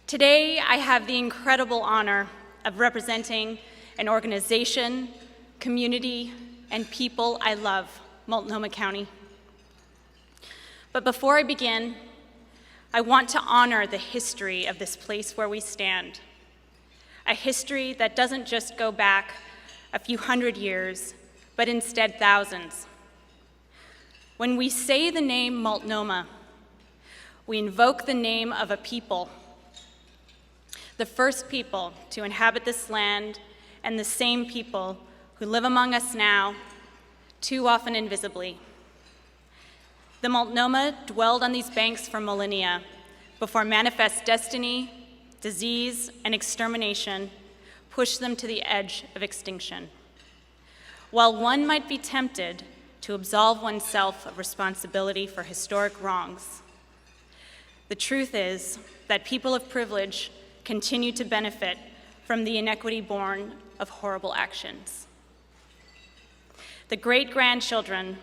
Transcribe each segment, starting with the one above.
Today, I have the incredible honor of representing an organization, community, and people I love, Multnomah County. But before I begin, I want to honor the history of this place where we stand, a history that doesn't just go back a few hundred years, but instead thousands. When we say the name Multnomah, we invoke the name of a people, the first people to inhabit this land, and the same people who live among us now, too often invisibly. The Multnomah dwelled on these banks for millennia before manifest destiny, disease, and extermination pushed them to the edge of extinction. While one might be tempted to absolve oneself of responsibility for historic wrongs, the truth is that people of privilege continue to benefit from the inequity born of horrible actions. The great-grandchildren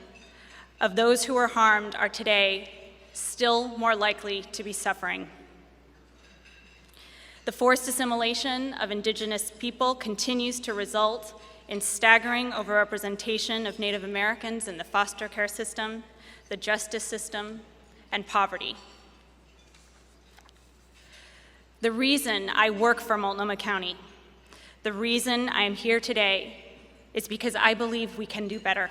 of those who were harmed are today still more likely to be suffering. The forced assimilation of Indigenous people continues to result in staggering overrepresentation of Native Americans in the foster care system, the justice system, and poverty. The reason I work for Multnomah County, the reason I am here today, is because I believe we can do better.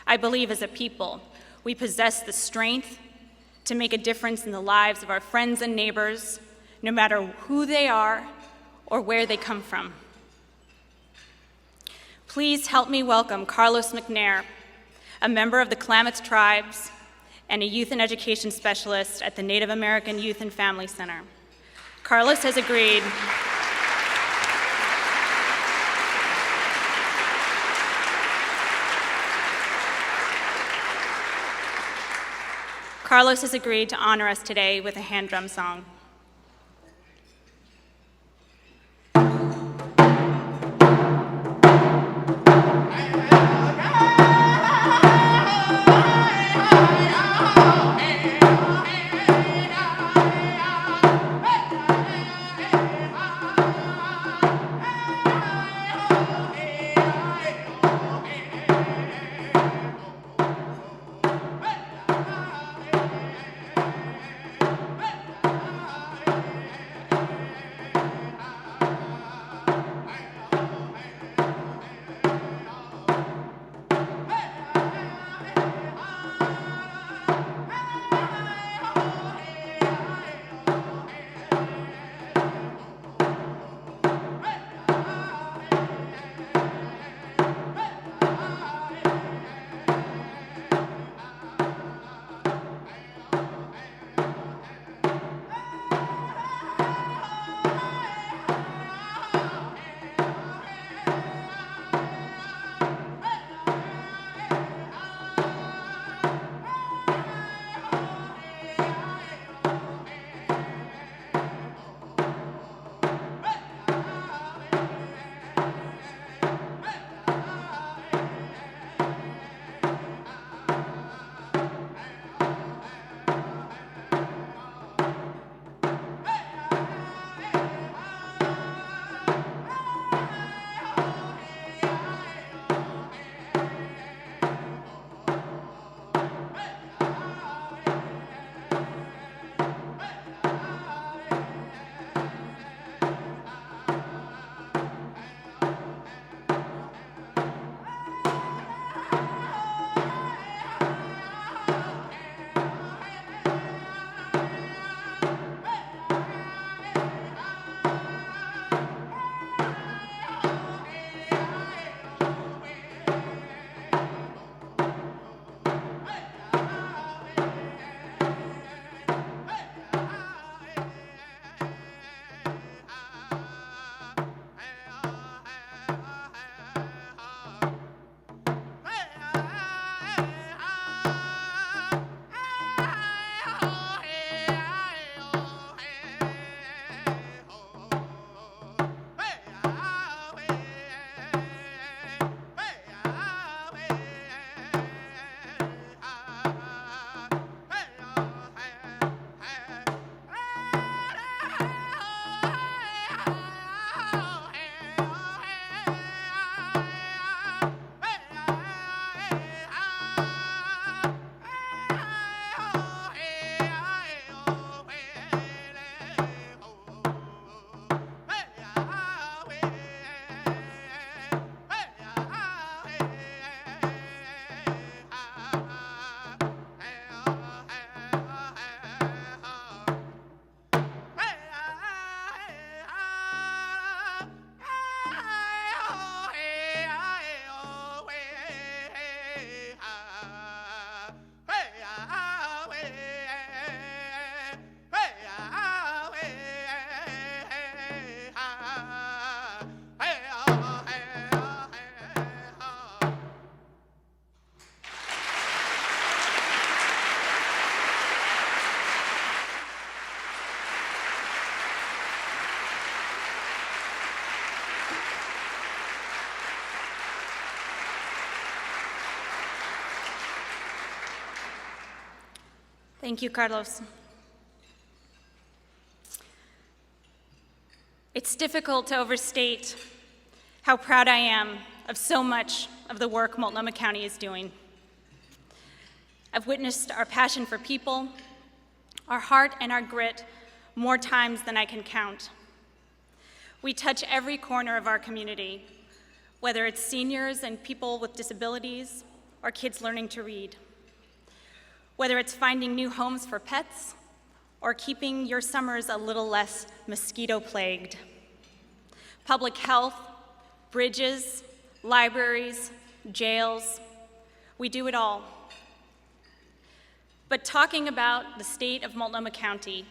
I believe as a people, we possess the strength to make a difference in the lives of our friends and neighbors, no matter who they are or where they come from. Please help me welcome Carlos McNair, a member of the Klamath Tribes and a youth and education specialist at the Native American Youth and Family Center. Carlos has agreed to honor us today with a hand drum song. Thank you, Carlos. It's difficult to overstate how proud I am of so much of the work Multnomah County is doing. I've witnessed our passion for people, our heart and our grit more times than I can count. We touch every corner of our community, whether it's seniors and people with disabilities or kids learning to read. Whether it's finding new homes for pets or keeping your summers a little less mosquito-plagued. Public health, bridges, libraries, jails, we do it all. But talking about the state of Multnomah County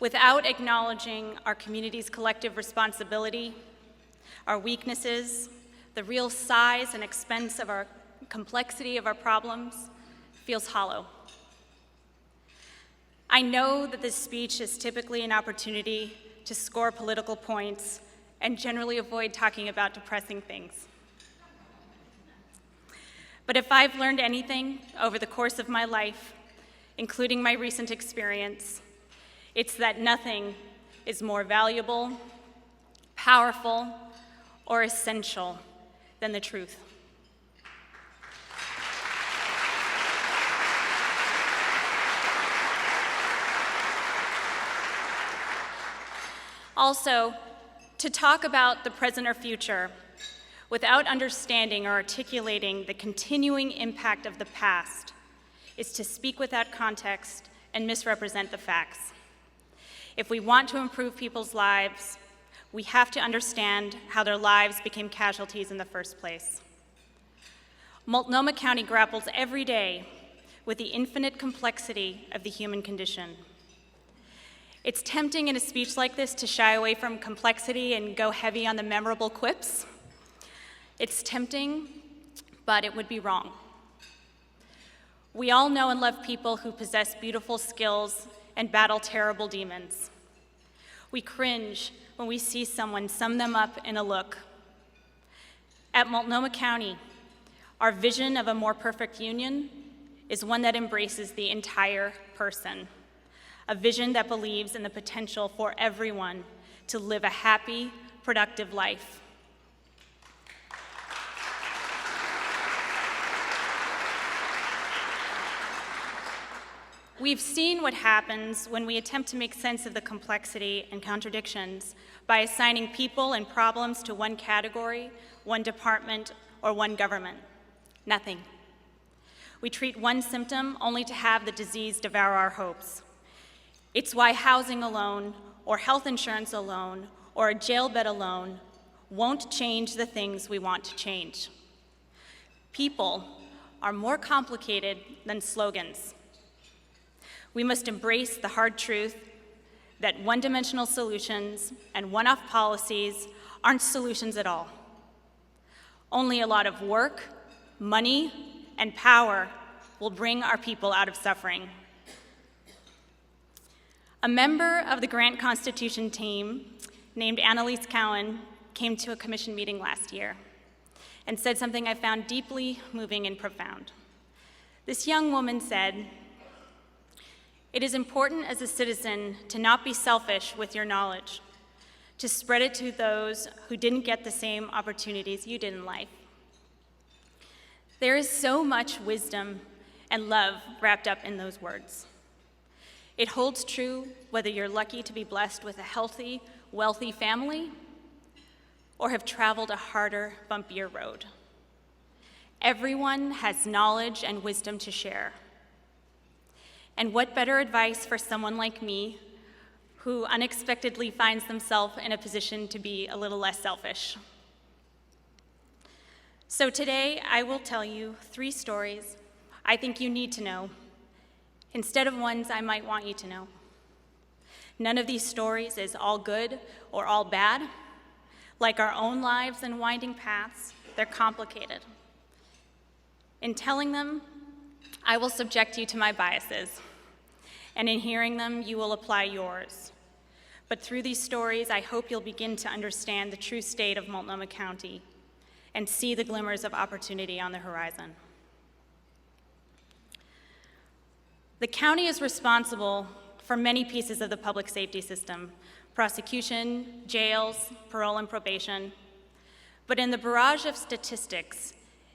without acknowledging our community's collective responsibility, our weaknesses, the real size and expense of our complexity of our problems, feels hollow. I know that this speech is typically an opportunity to score political points and generally avoid talking about depressing things. But if I've learned anything over the course of my life, including my recent experience, it's that nothing is more valuable, powerful, or essential than the truth. Also, to talk about the present or future without understanding or articulating the continuing impact of the past is to speak without context and misrepresent the facts. If we want to improve people's lives, we have to understand how their lives became casualties in the first place. Multnomah County grapples every day with the infinite complexity of the human condition. It's tempting in a speech like this to shy away from complexity and go heavy on the memorable quips. It's tempting, but it would be wrong. We all know and love people who possess beautiful skills and battle terrible demons. We cringe when we see someone sum them up in a look. At Multnomah County, our vision of a more perfect union is one that embraces the entire person. A vision that believes in the potential for everyone to live a happy, productive life. We've seen what happens when we attempt to make sense of the complexity and contradictions by assigning people and problems to one category, one department, or one government. Nothing. We treat one symptom only to have the disease devour our hopes. It's why housing alone, or health insurance alone, or a jail bed alone won't change the things we want to change. People are more complicated than slogans. We must embrace the hard truth that one-dimensional solutions and one-off policies aren't solutions at all. Only a lot of work, money, and power will bring our people out of suffering. A member of the Grant Constitution team named Annalise Cowan came to a commission meeting last year and said something I found deeply moving and profound. This young woman said, "It is important as a citizen to not be selfish with your knowledge, to spread it to those who didn't get the same opportunities you did in life." There is so much wisdom and love wrapped up in those words. It holds true whether you're lucky to be blessed with a healthy, wealthy family or have traveled a harder, bumpier road. Everyone has knowledge and wisdom to share. And what better advice for someone like me who unexpectedly finds themselves in a position to be a little less selfish. So today I will tell you 3 stories I think you need to know, instead of ones I might want you to know. None of these stories is all good or all bad. Like our own lives and winding paths, they're complicated. In telling them, I will subject you to my biases, and in hearing them, you will apply yours. But through these stories, I hope you'll begin to understand the true state of Multnomah County and see the glimmers of opportunity on the horizon. The county is responsible for many pieces of the public safety system: prosecution, jails, parole and probation. But in the barrage of statistics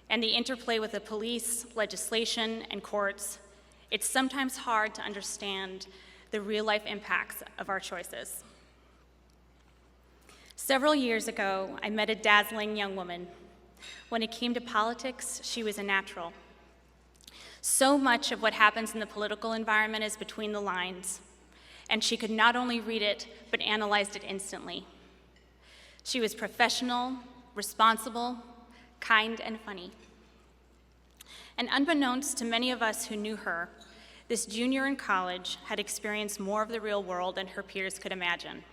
and the interplay with the police, legislation, and courts, it's sometimes hard to understand the real-life impacts of our choices. Several years ago, I met a dazzling young woman. When it came to politics, she was a natural. So much of what happens in the political environment is between the lines, and she could not only read it, but analyzed it instantly. She was professional, responsible, kind, and funny. And unbeknownst to many of us who knew her, this junior in college had experienced more of the real world than her peers could imagine.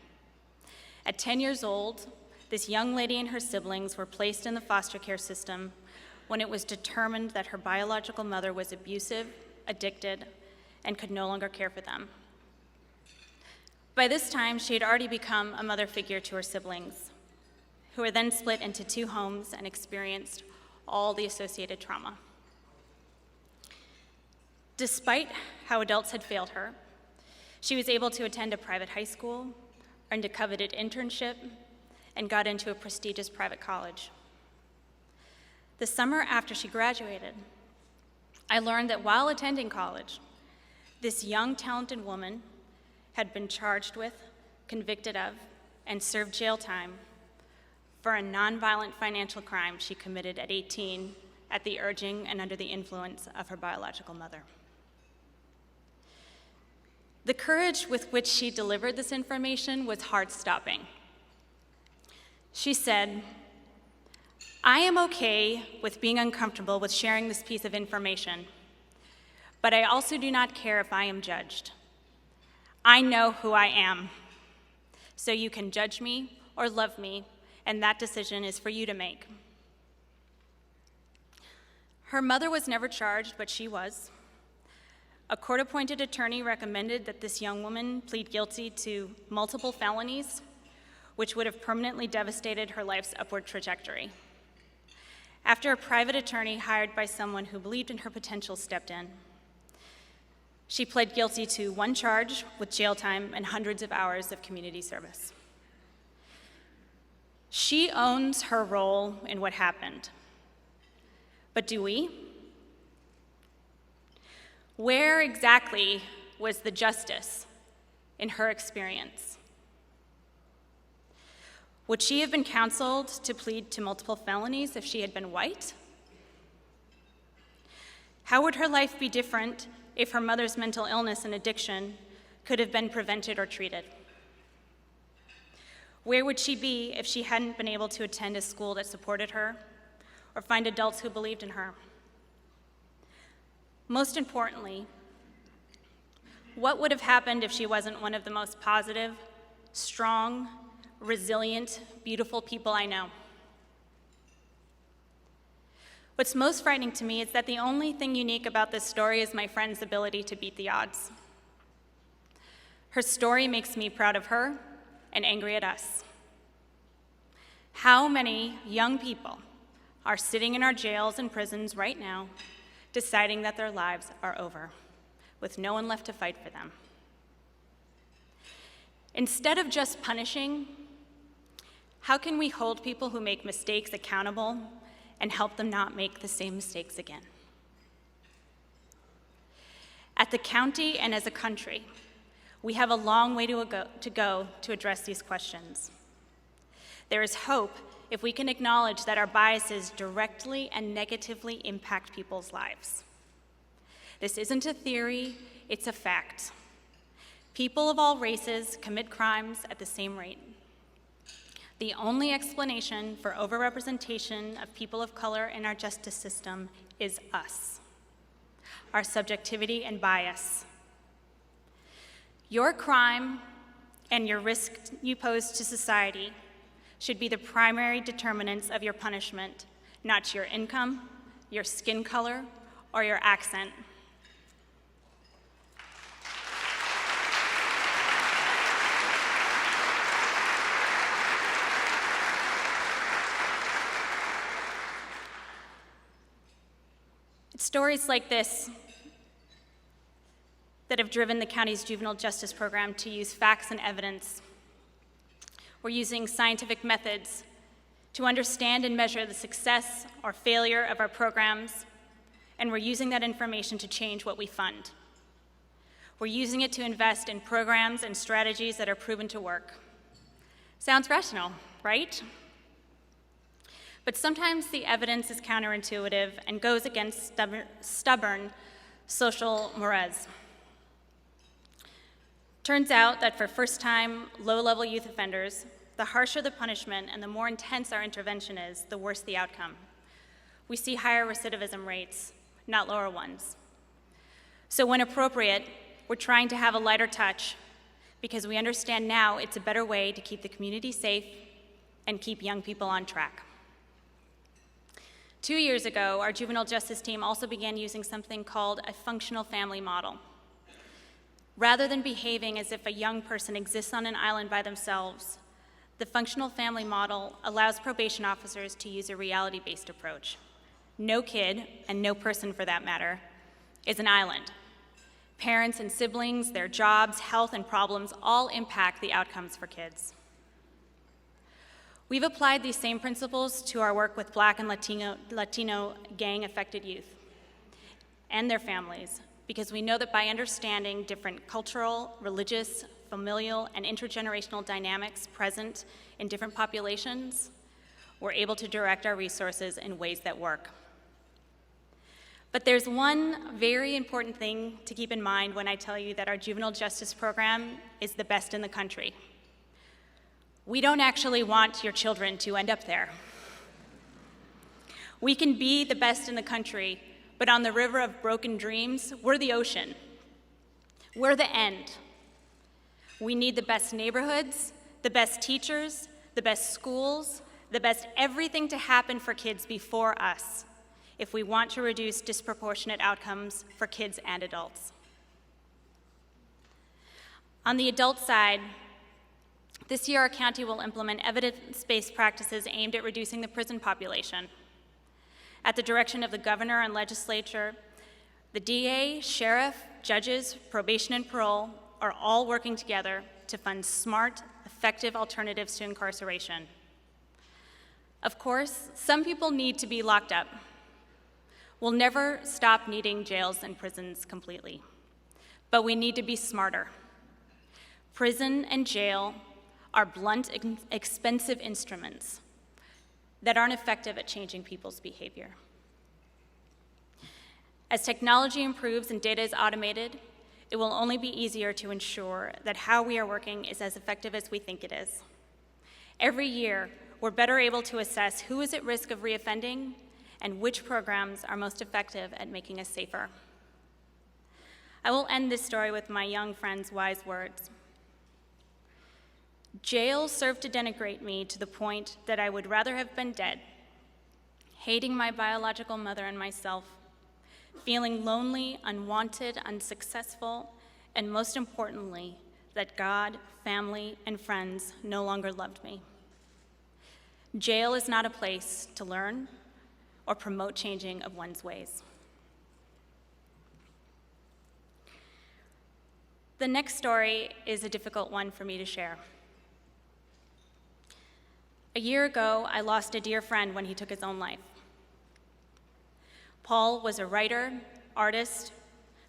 At 10 years old, this young lady and her siblings were placed in the foster care system when it was determined that her biological mother was abusive, addicted, and could no longer care for them. By this time, she had already become a mother figure to her siblings, who were then split into 2 homes and experienced all the associated trauma. Despite how adults had failed her, she was able to attend a private high school, earned a coveted internship, and got into a prestigious private college. The summer after she graduated, I learned that while attending college, this young, talented woman had been charged with, convicted of, and served jail time for a nonviolent financial crime she committed at 18 at the urging and under the influence of her biological mother. The courage with which she delivered this information was heart-stopping. She said, "I am okay with being uncomfortable with sharing this piece of information, but I also do not care if I am judged. I know who I am, so you can judge me or love me, and that decision is for you to make." Her mother was never charged, but she was. A court-appointed attorney recommended that this young woman plead guilty to multiple felonies, which would have permanently devastated her life's upward trajectory. After a private attorney hired by someone who believed in her potential stepped in, she pled guilty to 1 charge with jail time and hundreds of hours of community service. She owns her role in what happened. But do we? Where exactly was the justice in her experience? Would she have been counseled to plead to multiple felonies if she had been white? How would her life be different if her mother's mental illness and addiction could have been prevented or treated? Where would she be if she hadn't been able to attend a school that supported her or find adults who believed in her? Most importantly, what would have happened if she wasn't one of the most positive, strong, resilient, beautiful people I know? What's most frightening to me is that the only thing unique about this story is my friend's ability to beat the odds. Her story makes me proud of her and angry at us. How many young people are sitting in our jails and prisons right now deciding that their lives are over, with no one left to fight for them? Instead of just punishing, how can we hold people who make mistakes accountable and help them not make the same mistakes again? At the county and as a country, we have a long way to go to address these questions. There is hope if we can acknowledge that our biases directly and negatively impact people's lives. This isn't a theory, it's a fact. People of all races commit crimes at the same rate. The only explanation for overrepresentation of people of color in our justice system is us, our subjectivity and bias. Your crime and your risk you pose to society should be the primary determinants of your punishment, not your income, your skin color, or your accent. It's stories like this that have driven the county's juvenile justice program to use facts and evidence. We're using scientific methods to understand and measure the success or failure of our programs, and we're using that information to change what we fund. We're using it to invest in programs and strategies that are proven to work. Sounds rational, right? But sometimes the evidence is counterintuitive and goes against stubborn social mores. Turns out that for first-time, low-level youth offenders, the harsher the punishment and the more intense our intervention is, the worse the outcome. We see higher recidivism rates, not lower ones. So when appropriate, we're trying to have a lighter touch because we understand now it's a better way to keep the community safe and keep young people on track. 2 years ago, our juvenile justice team also began using something called a functional family model. Rather than behaving as if a young person exists on an island by themselves, the functional family model allows probation officers to use a reality-based approach. No kid, and no person for that matter, is an island. Parents and siblings, their jobs, health, and problems all impact the outcomes for kids. We've applied these same principles to our work with Black and Latino gang-affected youth and their families, because we know that by understanding different cultural, religious, familial, and intergenerational dynamics present in different populations, we're able to direct our resources in ways that work. But there's one very important thing to keep in mind when I tell you that our juvenile justice program is the best in the country. We don't actually want your children to end up there. We can be the best in the country, but on the river of broken dreams, we're the ocean. We're the end. We need the best neighborhoods, the best teachers, the best schools, the best everything to happen for kids before us if we want to reduce disproportionate outcomes for kids and adults. On the adult side, this year our county will implement evidence-based practices aimed at reducing the prison population. At the direction of the governor and legislature, the DA, sheriff, judges, probation, and parole are all working together to fund smart, effective alternatives to incarceration. Of course, some people need to be locked up. We'll never stop needing jails and prisons completely, but we need to be smarter. Prison and jail are blunt, expensive instruments that aren't effective at changing people's behavior. As technology improves and data is automated, it will only be easier to ensure that how we are working is as effective as we think it is. Every year, we're better able to assess who is at risk of reoffending and which programs are most effective at making us safer. I will end this story with my young friend's wise words. Jail served to denigrate me to the point that I would rather have been dead, hating my biological mother and myself, feeling lonely, unwanted, unsuccessful, and most importantly, that God, family, and friends no longer loved me. Jail is not a place to learn or promote changing of one's ways. The next story is a difficult one for me to share. A year ago, I lost a dear friend when he took his own life. Paul was a writer, artist,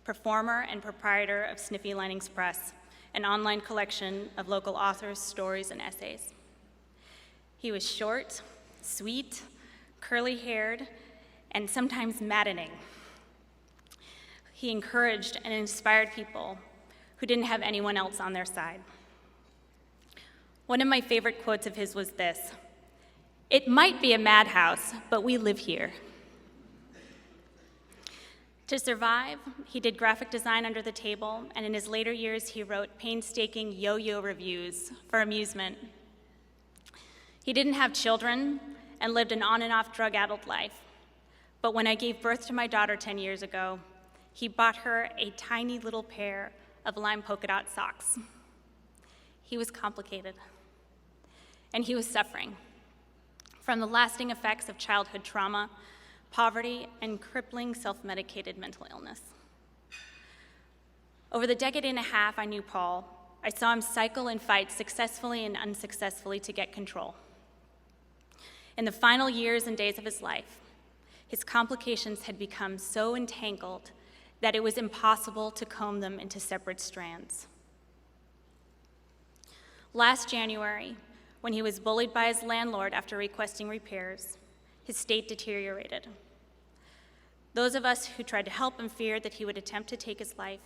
performer, and proprietor of Sniffy Linings Press, an online collection of local authors' stories and essays. He was short, sweet, curly-haired, and sometimes maddening. He encouraged and inspired people who didn't have anyone else on their side. One of my favorite quotes of his was this: "It might be a madhouse, but we live here." To survive, he did graphic design under the table, and in his later years, he wrote painstaking yo-yo reviews for amusement. He didn't have children and lived an on and off drug-addled life. But when I gave birth to my daughter 10 years ago, he bought her a tiny little pair of lime polka dot socks. He was complicated, and he was suffering from the lasting effects of childhood trauma, poverty, and crippling self-medicated mental illness. Over the decade and a half I knew Paul, I saw him cycle and fight successfully and unsuccessfully to get control. In the final years and days of his life, his complications had become so entangled that it was impossible to comb them into separate strands. Last January, when he was bullied by his landlord after requesting repairs, his state deteriorated. Those of us who tried to help him feared that he would attempt to take his life,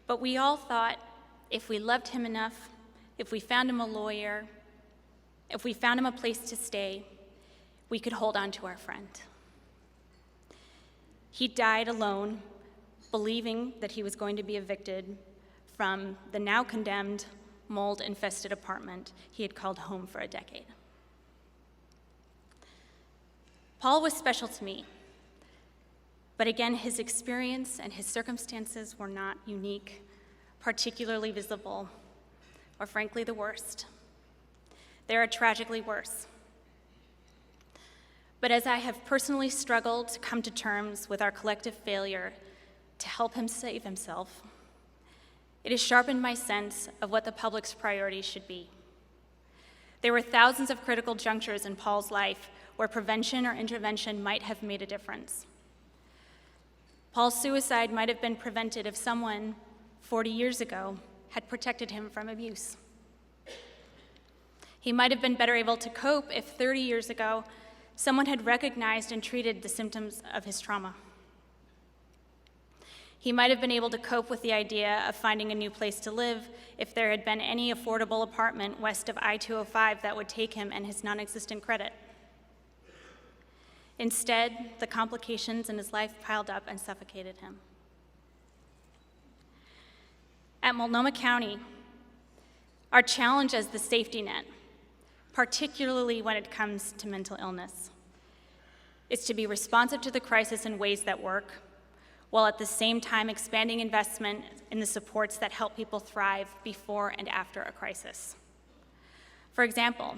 but we all thought if we loved him enough, if we found him a lawyer, if we found him a place to stay, we could hold on to our friend. He died alone, believing that he was going to be evicted from the now condemned, mold-infested apartment he had called home for a decade. Paul was special to me, but again, his experience and his circumstances were not unique, particularly visible, or frankly, the worst. They are tragically worse. But as I have personally struggled to come to terms with our collective failure to help him save himself, it has sharpened my sense of what the public's priorities should be. There were thousands of critical junctures in Paul's life where prevention or intervention might have made a difference. Paul's suicide might have been prevented if someone 40 years ago had protected him from abuse. He might have been better able to cope if 30 years ago someone had recognized and treated the symptoms of his trauma. He might have been able to cope with the idea of finding a new place to live if there had been any affordable apartment west of I-205 that would take him and his non-existent credit. Instead, the complications in his life piled up and suffocated him. At Multnomah County, our challenge as the safety net, particularly when it comes to mental illness, is to be responsive to the crisis in ways that work, while at the same time expanding investment in the supports that help people thrive before and after a crisis. For example,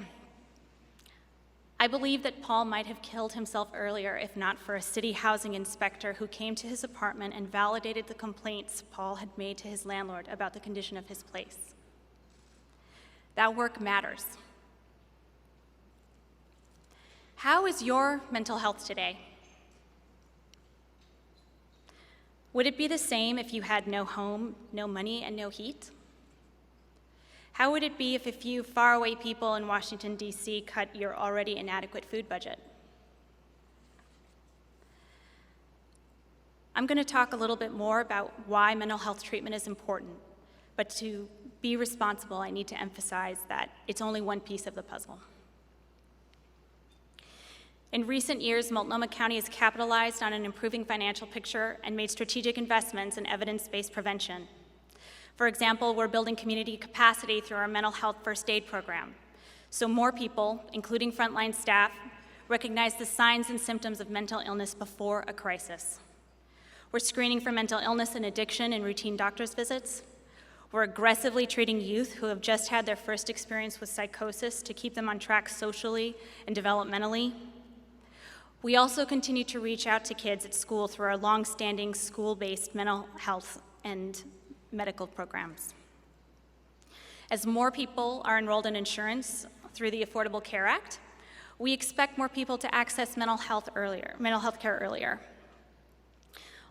I believe that Paul might have killed himself earlier if not for a city housing inspector who came to his apartment and validated the complaints Paul had made to his landlord about the condition of his place. That work matters. How is your mental health today? Would it be the same if you had no home, no money, and no heat? How would it be if a few faraway people in Washington, D.C. cut your already inadequate food budget? I'm going to talk a little bit more about why mental health treatment is important, but to be responsible, I need to emphasize that it's only one piece of the puzzle. In recent years, Multnomah County has capitalized on an improving financial picture and made strategic investments in evidence-based prevention. For example, we're building community capacity through our mental health first aid program, so more people, including frontline staff, recognize the signs and symptoms of mental illness before a crisis. We're screening for mental illness and addiction in routine doctor's visits. We're aggressively treating youth who have just had their first experience with psychosis to keep them on track socially and developmentally. We also continue to reach out to kids at school through our long-standing school-based mental health and medical programs. As more people are enrolled in insurance through the Affordable Care Act, we expect more people to access mental health care earlier.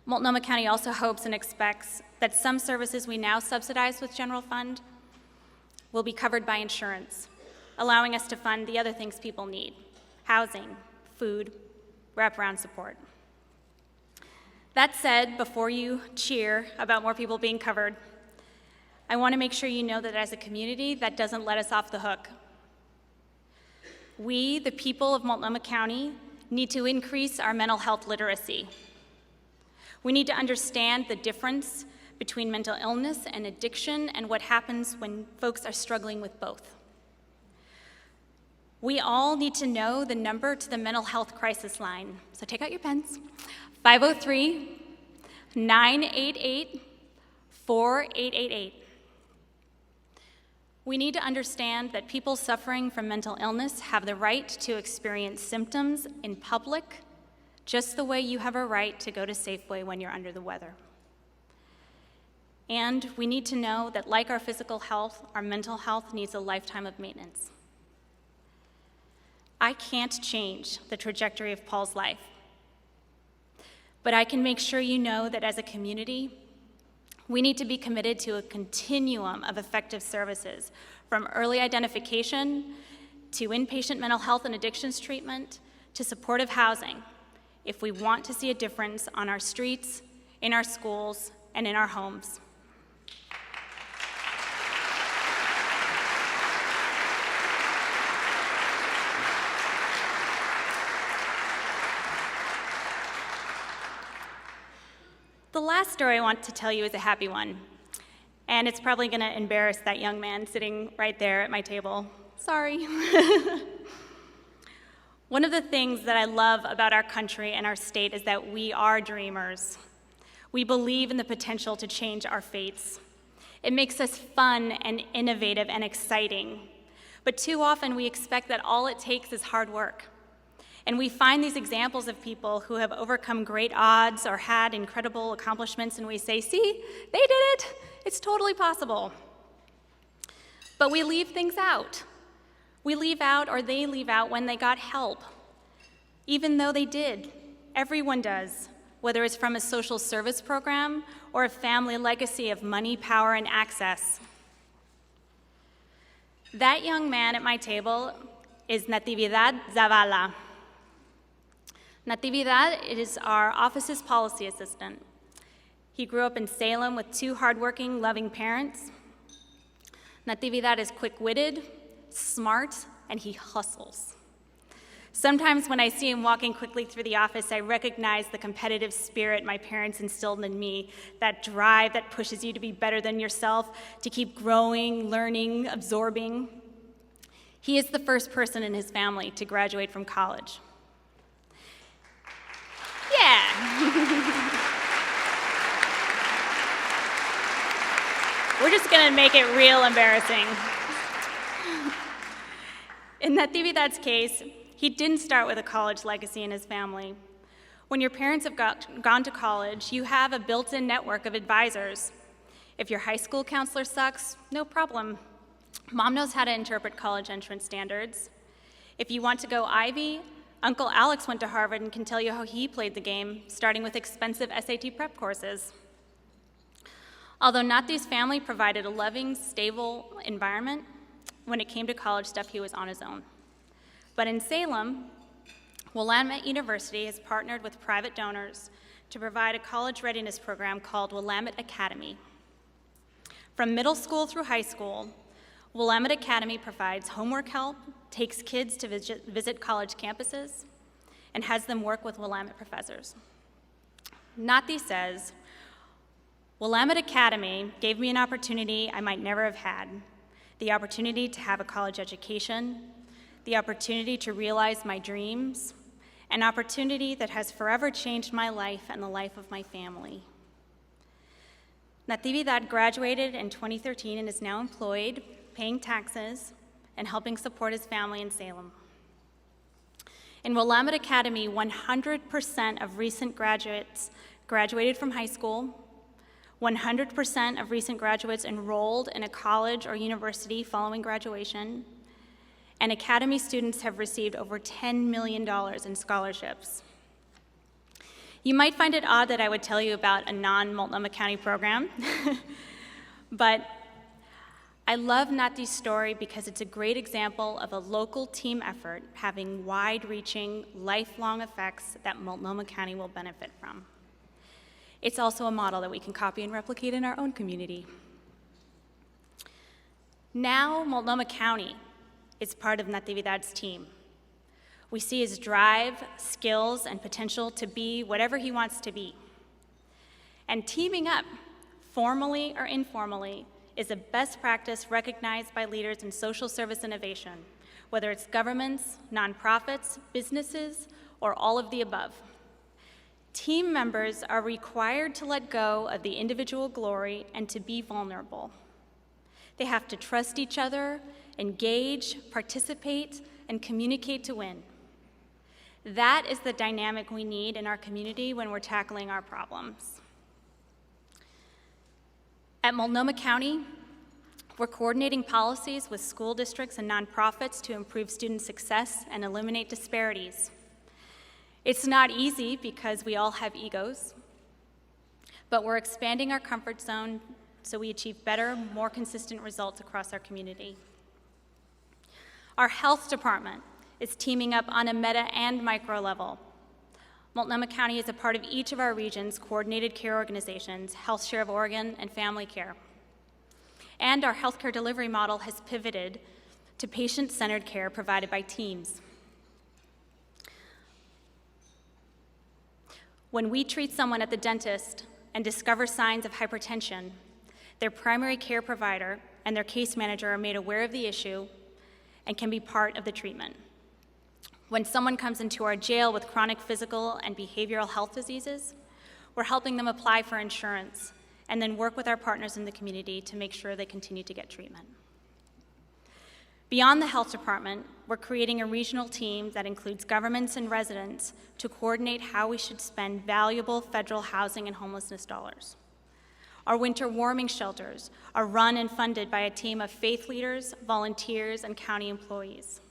Multnomah County also hopes and expects that some services we now subsidize with general fund will be covered by insurance, allowing us to fund the other things people need: housing, food, wraparound support. That said, before you cheer about more people being covered, I want to make sure you know that as a community, that doesn't let us off the hook. We, the people of Multnomah County, need to increase our mental health literacy. We need to understand the difference between mental illness and addiction and what happens when folks are struggling with both. We all need to know the number to the mental health crisis line. So take out your pens. 503-988-4888. We need to understand that people suffering from mental illness have the right to experience symptoms in public, just the way you have a right to go to Safeway when you're under the weather. And we need to know that like our physical health, our mental health needs a lifetime of maintenance. I can't change the trajectory of Paul's life, but I can make sure you know that as a community, we need to be committed to a continuum of effective services, from early identification to inpatient mental health and addictions treatment to supportive housing, if we want to see a difference on our streets, in our schools, and in our homes. The last story I want to tell you is a happy one, and it's probably going to embarrass that young man sitting right there at my table. Sorry. One of the things that I love about our country and our state is that we are dreamers. We believe in the potential to change our fates. It makes us fun and innovative and exciting, but too often we expect that all it takes is hard work. And we find these examples of people who have overcome great odds or had incredible accomplishments, and we say, see, they did it. It's totally possible. But we leave things out. We leave out, or they leave out, when they got help. Even though they did. Everyone does, whether it's from a social service program or a family legacy of money, power, and access. That young man at my table is Natividad Zavala. Natividad is our office's policy assistant. He grew up in Salem with two hardworking, loving parents. Natividad is quick-witted, smart, and he hustles. Sometimes when I see him walking quickly through the office, I recognize the competitive spirit my parents instilled in me, that drive that pushes you to be better than yourself, to keep growing, learning, absorbing. He is the first person in his family to graduate from college. Yeah. We're just going to make it real embarrassing. In Natividad's case, he didn't start with a college legacy in his family. When your parents have gone to college, you have a built-in network of advisors. If your high school counselor sucks, no problem. Mom knows how to interpret college entrance standards. If you want to go Ivy, Uncle Alex went to Harvard and can tell you how he played the game, starting with expensive SAT prep courses. Although Nati's family provided a loving, stable environment, when it came to college stuff, he was on his own. But in Salem, Willamette University has partnered with private donors to provide a college readiness program called Willamette Academy. From middle school through high school, Willamette Academy provides homework help, takes kids to visit college campuses, and has them work with Willamette professors. Nati says, Willamette Academy gave me an opportunity I might never have had, the opportunity to have a college education, the opportunity to realize my dreams, an opportunity that has forever changed my life and the life of my family. Natividad graduated in 2013 and is now employed, paying taxes, and helping support his family in Salem. In Willamette Academy, 100% of recent graduates graduated from high school, 100% of recent graduates enrolled in a college or university following graduation, and Academy students have received over $10 million in scholarships. You might find it odd that I would tell you about a non-Multnomah County program, but I love Nati's story because it's a great example of a local team effort having wide-reaching, lifelong effects that Multnomah County will benefit from. It's also a model that we can copy and replicate in our own community. Now, Multnomah County is part of Natividad's team. We see his drive, skills, and potential to be whatever he wants to be. And teaming up, formally or informally, is a best practice recognized by leaders in social service innovation, whether it's governments, nonprofits, businesses, or all of the above. Team members are required to let go of the individual glory and to be vulnerable. They have to trust each other, engage, participate, and communicate to win. That is the dynamic we need in our community when we're tackling our problems. At Multnomah County, we're coordinating policies with school districts and nonprofits to improve student success and eliminate disparities. It's not easy because we all have egos, but we're expanding our comfort zone so we achieve better, more consistent results across our community. Our health department is teaming up on a meta and micro level. Multnomah County is a part of each of our region's coordinated care organizations, Health Share of Oregon and Family Care. And our healthcare delivery model has pivoted to patient-centered care provided by teams. When we treat someone at the dentist and discover signs of hypertension, their primary care provider and their case manager are made aware of the issue and can be part of the treatment. When someone comes into our jail with chronic physical and behavioral health diseases, we're helping them apply for insurance and then work with our partners in the community to make sure they continue to get treatment. Beyond the health department, we're creating a regional team that includes governments and residents to coordinate how we should spend valuable federal housing and homelessness dollars. Our winter warming shelters are run and funded by a team of faith leaders, volunteers, and county employees.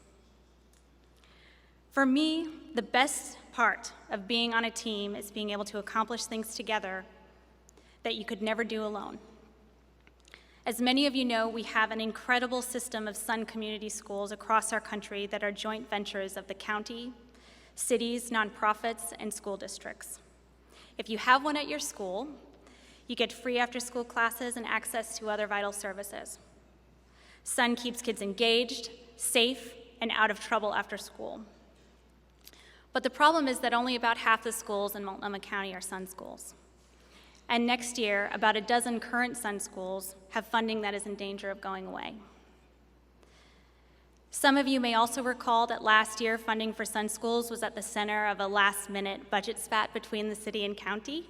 For me, the best part of being on a team is being able to accomplish things together that you could never do alone. As many of you know, we have an incredible system of Sun Community Schools across our country that are joint ventures of the county, cities, nonprofits, and school districts. If you have one at your school, you get free after-school classes and access to other vital services. Sun keeps kids engaged, safe, and out of trouble after school. But the problem is that only about half the schools in Multnomah County are Sun schools. And next year, about a dozen current Sun schools have funding that is in danger of going away. Some of you may also recall that last year, funding for Sun schools was at the center of a last-minute budget spat between the city and county.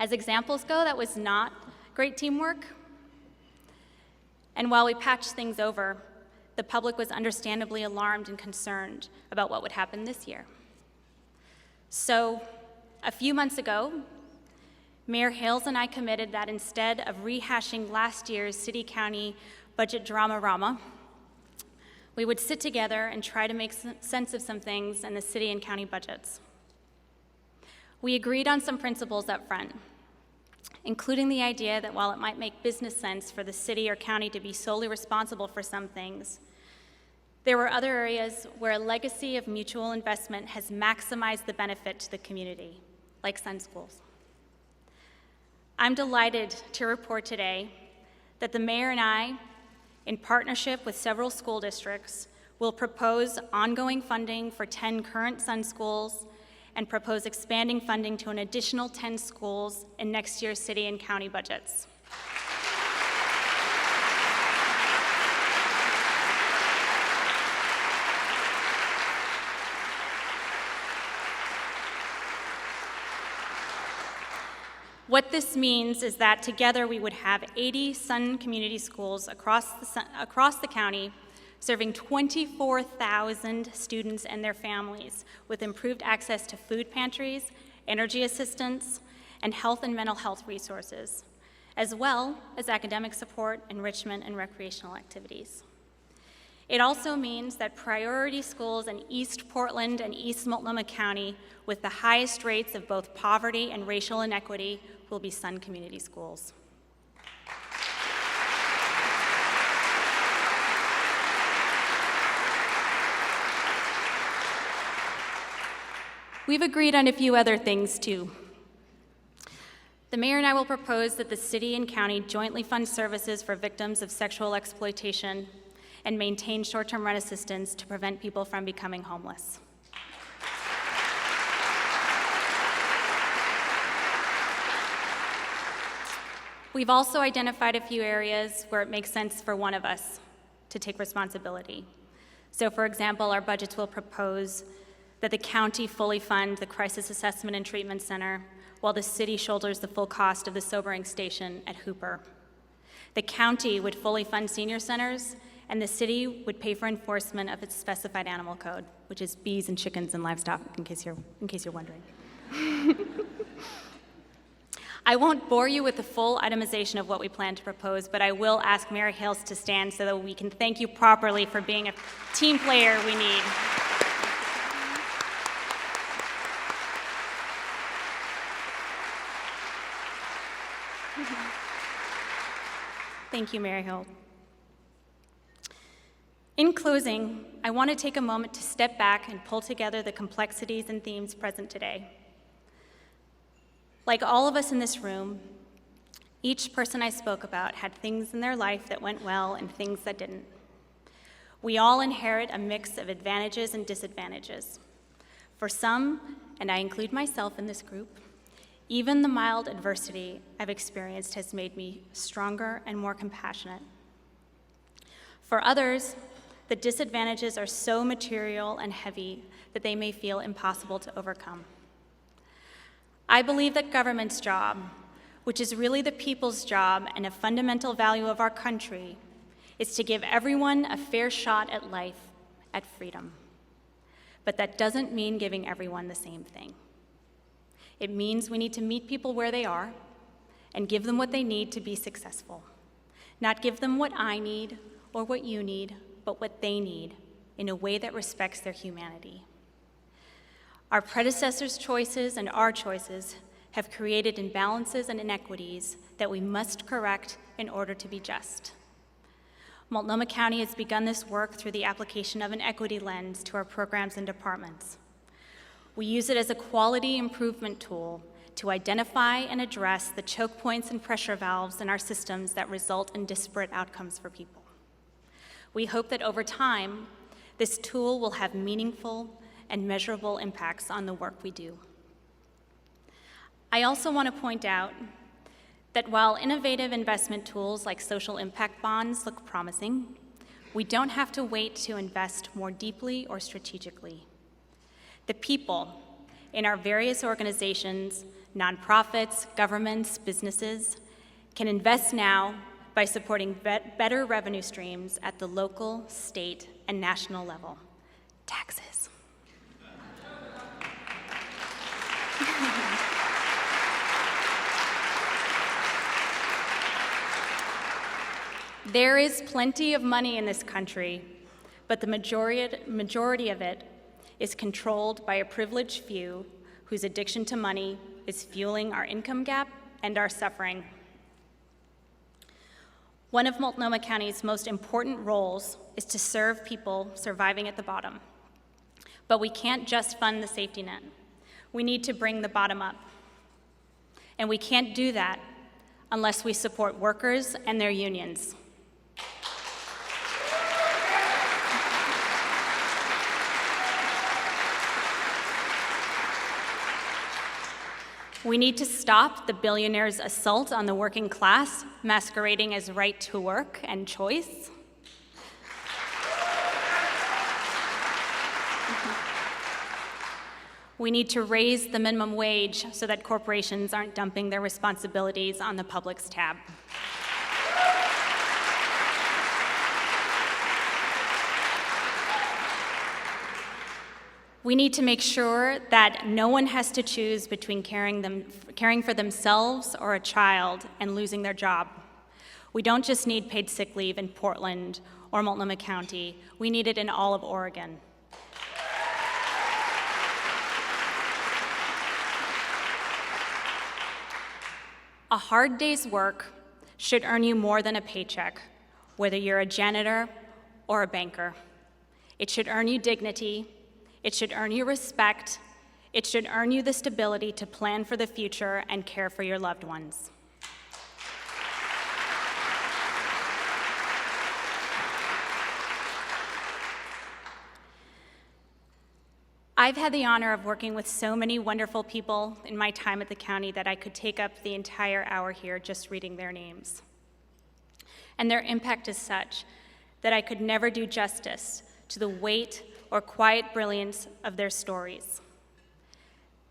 As examples go, that was not great teamwork. And while we patched things over, the public was understandably alarmed and concerned about what would happen this year. So, a few months ago, Mayor Hales and I committed that instead of rehashing last year's city-county budget drama-rama, we would sit together and try to make sense of some things in the city and county budgets. We agreed on some principles up front, including the idea that while it might make business sense for the city or county to be solely responsible for some things, there were other areas where a legacy of mutual investment has maximized the benefit to the community, like Sun schools. I'm delighted to report today that the mayor and I, in partnership with several school districts, will propose ongoing funding for 10 current Sun schools and propose expanding funding to an additional 10 schools in next year's city and county budgets. What this means is that together we would have 80 Sun Community Schools across the county, serving 24,000 students and their families with improved access to food pantries, energy assistance, and health and mental health resources, as well as academic support, enrichment, and recreational activities. It also means that priority schools in East Portland and East Multnomah County with the highest rates of both poverty and racial inequity will be Sun Community Schools. We've agreed on a few other things too. The mayor and I will propose that the city and county jointly fund services for victims of sexual exploitation and maintain short-term rent assistance to prevent people from becoming homeless. We've also identified a few areas where it makes sense for one of us to take responsibility. So, for example, our budgets will propose that the county fully fund the Crisis Assessment and Treatment Center, while the city shoulders the full cost of the sobering station at Hooper. The county would fully fund senior centers, and the city would pay for enforcement of its specified animal code, which is bees and chickens and livestock, in case you're wondering. I won't bore you with the full itemization of what we plan to propose, but I will ask Mary Hales to stand so that we can thank you properly for being a team player we need. Thank you, Mary Hill. In closing, I want to take a moment to step back and pull together the complexities and themes present today. Like all of us in this room, each person I spoke about had things in their life that went well and things that didn't. We all inherit a mix of advantages and disadvantages. For some, and I include myself in this group, even the mild adversity I've experienced has made me stronger and more compassionate. For others, the disadvantages are so material and heavy that they may feel impossible to overcome. I believe that government's job, which is really the people's job and a fundamental value of our country, is to give everyone a fair shot at life, at freedom. But that doesn't mean giving everyone the same thing. It means we need to meet people where they are and give them what they need to be successful. Not give them what I need or what you need, but what they need in a way that respects their humanity. Our predecessors' choices and our choices have created imbalances and inequities that we must correct in order to be just. Multnomah County has begun this work through the application of an equity lens to our programs and departments. We use it as a quality improvement tool to identify and address the choke points and pressure valves in our systems that result in disparate outcomes for people. We hope that over time, this tool will have meaningful and measurable impacts on the work we do. I also want to point out that while innovative investment tools like social impact bonds look promising, we don't have to wait to invest more deeply or strategically. The people in our various organizations, nonprofits, governments, businesses, can invest now by supporting better revenue streams at the local, state, and national level. Taxes. There is plenty of money in this country, but the majority of it is controlled by a privileged few whose addiction to money is fueling our income gap and our suffering. One of Multnomah County's most important roles is to serve people surviving at the bottom. But we can't just fund the safety net. We need to bring the bottom up. And we can't do that unless we support workers and their unions. We need to stop the billionaires' assault on the working class, masquerading as right to work and choice. We need to raise the minimum wage so that corporations aren't dumping their responsibilities on the public's tab. We need to make sure that no one has to choose between caring for themselves or a child and losing their job. We don't just need paid sick leave in Portland or Multnomah County. We need it in all of Oregon. A hard day's work should earn you more than a paycheck, whether you're a janitor or a banker. It should earn you dignity. It should earn you respect. It should earn you the stability to plan for the future and care for your loved ones. I've had the honor of working with so many wonderful people in my time at the county that I could take up the entire hour here just reading their names. And their impact is such that I could never do justice to the weight or quiet brilliance of their stories.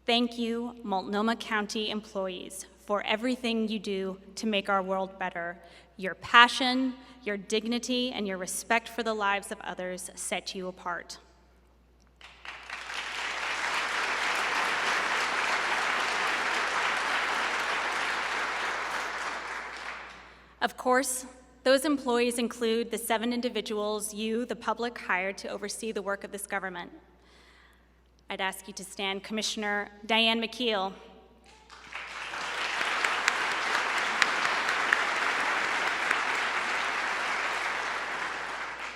Thank you, Multnomah County employees, for everything you do to make our world better. Your passion, your dignity, and your respect for the lives of others set you apart. Of course, those employees include the 7 individuals you, the public, hired to oversee the work of this government. I'd ask you to stand. Commissioner Diane McKeel.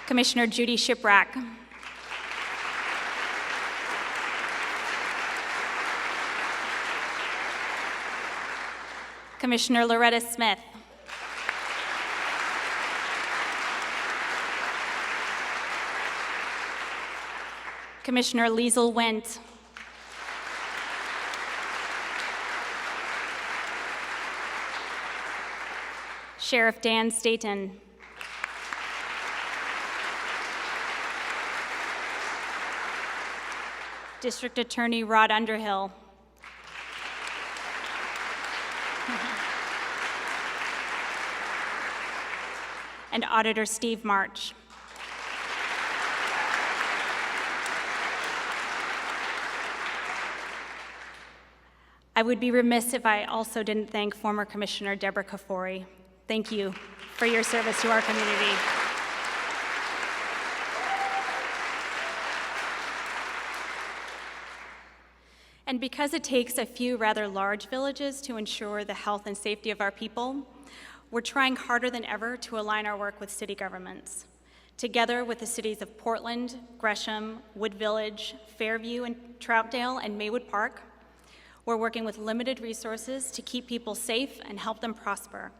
Commissioner Judy Shiprack. Commissioner Loretta Smith. Commissioner Liesl Wendt. Sheriff Dan Staton. District Attorney Rod Underhill. And Auditor Steve March. I would be remiss if I also didn't thank former Commissioner Deborah Kafori. Thank you for your service to our community. And because it takes a few rather large villages to ensure the health and safety of our people, we're trying harder than ever to align our work with city governments. Together with the cities of Portland, Gresham, Wood Village, Fairview, and Troutdale, and Maywood Park, we're working with limited resources to keep people safe and help them prosper.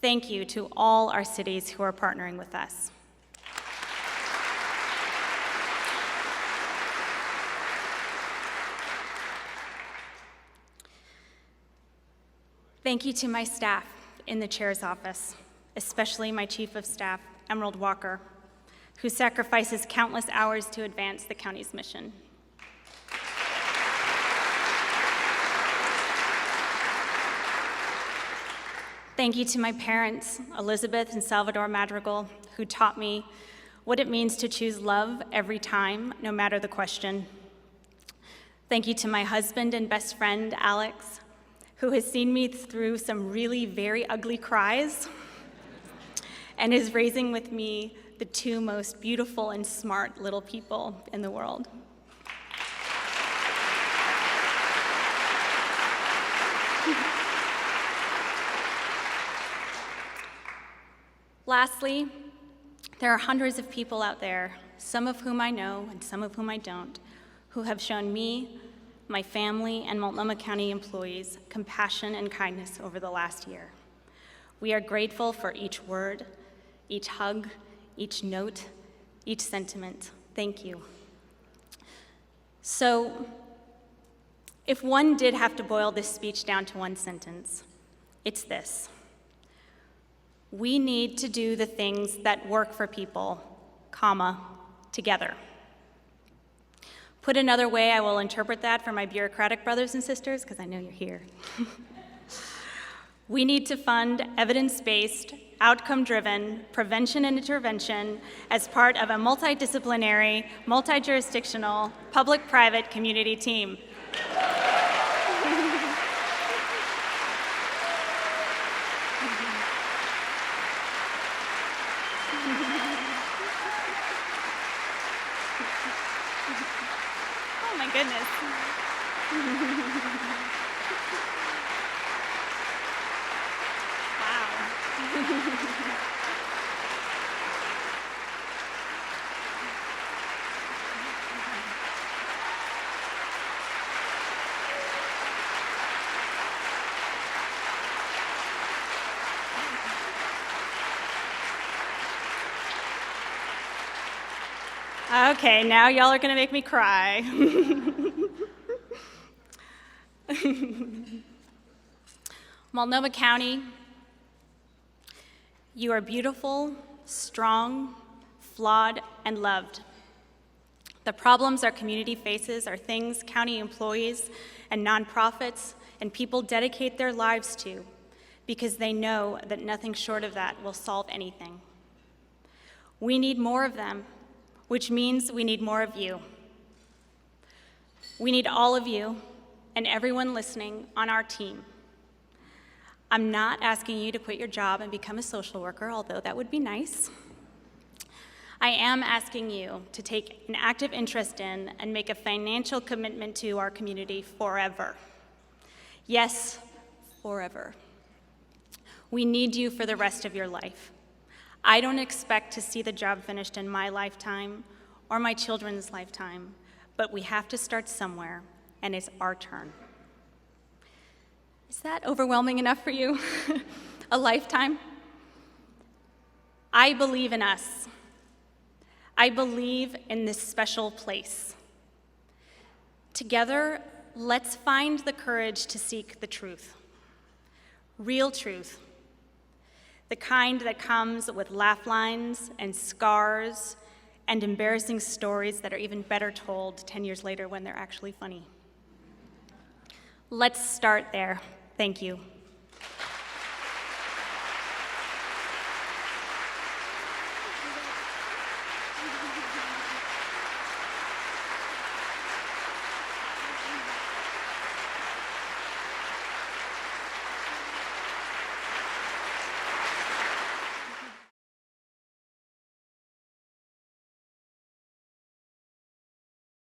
Thank you to all our cities who are partnering with us. Thank you to my staff in the chair's office, especially my chief of staff, Emerald Walker, who sacrifices countless hours to advance the county's mission. Thank you to my parents, Elizabeth and Salvador Madrigal, who taught me what it means to choose love every time, no matter the question. Thank you to my husband and best friend, Alex, who has seen me through some really very ugly cries and is raising with me the 2 most beautiful and smart little people in the world. Lastly, there are hundreds of people out there, some of whom I know and some of whom I don't, who have shown me, my family, and Multnomah County employees compassion and kindness over the last year. We are grateful for each word, each hug, each note, each sentiment. Thank you. So, if one did have to boil this speech down to one sentence, it's this: we need to do the things that work for people, together. Put another way, I will interpret that for my bureaucratic brothers and sisters, because I know you're here. We need to fund evidence-based, outcome-driven prevention and intervention as part of a multidisciplinary, multi-jurisdictional, public-private community team. Oh my goodness. Okay, now y'all are gonna make me cry. Multnomah County, you are beautiful, strong, flawed, and loved. The problems our community faces are things county employees and nonprofits and people dedicate their lives to because they know that nothing short of that will solve anything. We need more of them, which means we need more of you. We need all of you and everyone listening on our team. I'm not asking you to quit your job and become a social worker, although that would be nice. I am asking you to take an active interest in and make a financial commitment to our community forever. Yes, forever. We need you for the rest of your life. I don't expect to see the job finished in my lifetime or my children's lifetime, but we have to start somewhere, and it's our turn. Is that overwhelming enough for you? A lifetime? I believe in us. I believe in this special place. Together, let's find the courage to seek the truth. Real truth. The kind that comes with laugh lines and scars and embarrassing stories that are even better told 10 years later when they're actually funny. Let's start there. Thank you.